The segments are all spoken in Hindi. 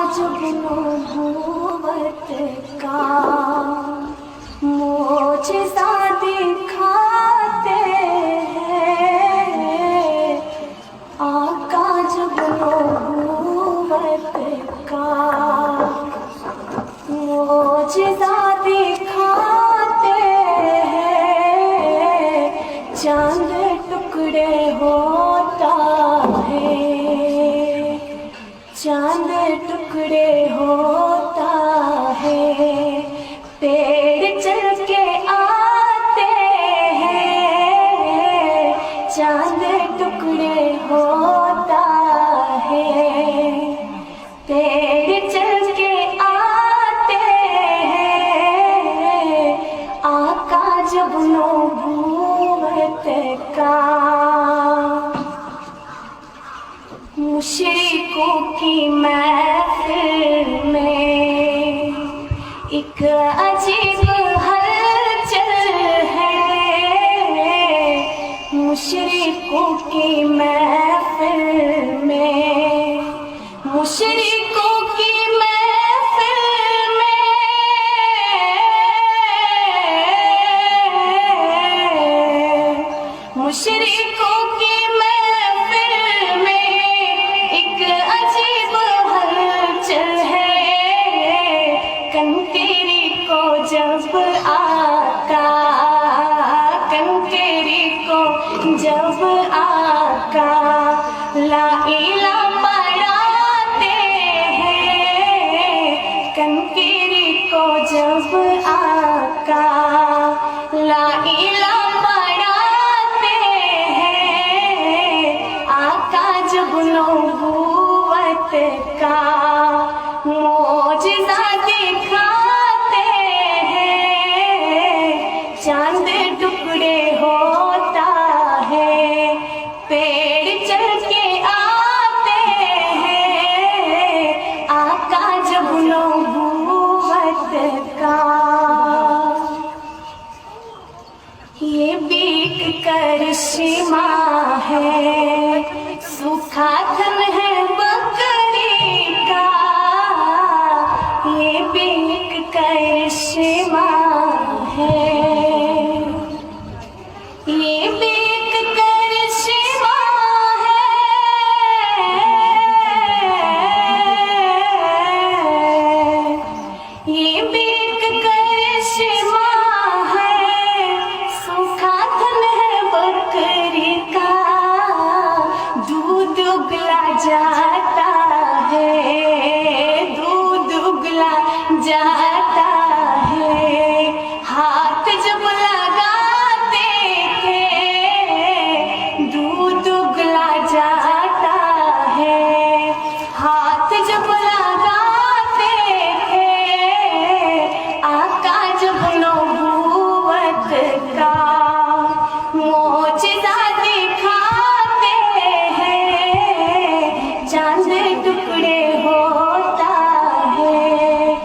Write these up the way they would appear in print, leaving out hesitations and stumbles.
जुगनू भूवत का मोजज़ा दिखाते हैं। आका जुगनू भूवत का मोजज़ा दिखाते हैं। चांद टुकड़े होता है, चांद टुकड़े होता है। पेड़ चल के आते हैं, चांद टुकड़े होता है। पेड़ चल के आते हैं। आका जुगनू भूवत का मुशरिकों की महफिल में एक अजीब हलचल है। मुशरिकों की महफिल में, मुशरिकों की महफिल में मुशरिकों की जब आका, कंकेरी को जब आका ला इला पढ़ाते हैं। कंकेरी को जब आका ला इला पढ़ाते हैं। आका जुगनू भूवत का मोजज़ा दिखाते हैं। चांद टुकड़े होता है, पेड़ चल के आते हैं। आका जुगनू भूवत का ये बीक करिश्मा है, सूखा धन है बकरी का। ये बीक करिश्मा है, ये बीक करिश्मा है। ये बीक करिश्मा है, सूखा धन है बकरी का। दूध उगला जाता है, दूध उगला जाता है। हाथ जब लगाते थे, दूध उगला जाता है। हाथ जब लगाते थे, आका जुगनू भूवत का मोजज़ा दिखाते हैं। चांद टुकड़े होता है,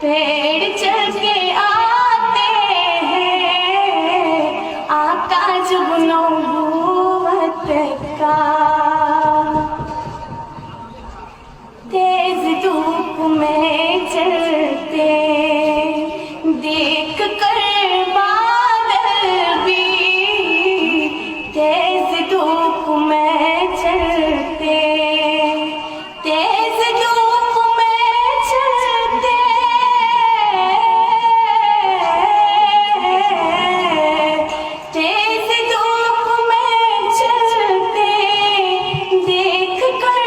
पेड़ चल के आते हैं। आका जुगनू भूवत का तेज धूप में चलते देख कर बादल भी। तेज धूप में चलते, तेज धूप में चलते तेज धूप में चलते देख कर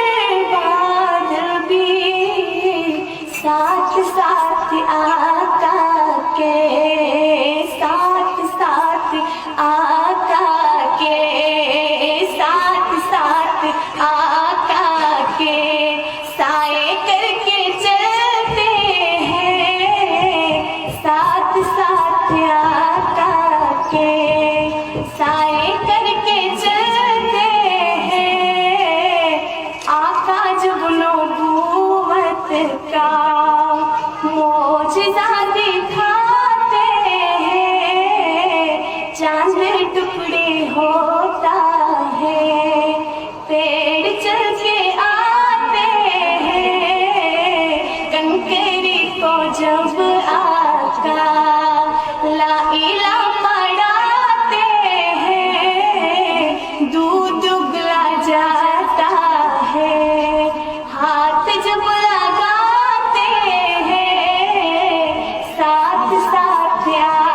बादल भी। साथ साथ आका के, साथ साथ आका के, साथ साथ आका के साए करके चलते हैं। साथ साथ आका के साए करके चलते हैं। आका जुगनू भूवत का मोजज़ा दिखाते हैं। चांद टुकड़े होता है, पेड़ चल के आते हैं। प्यार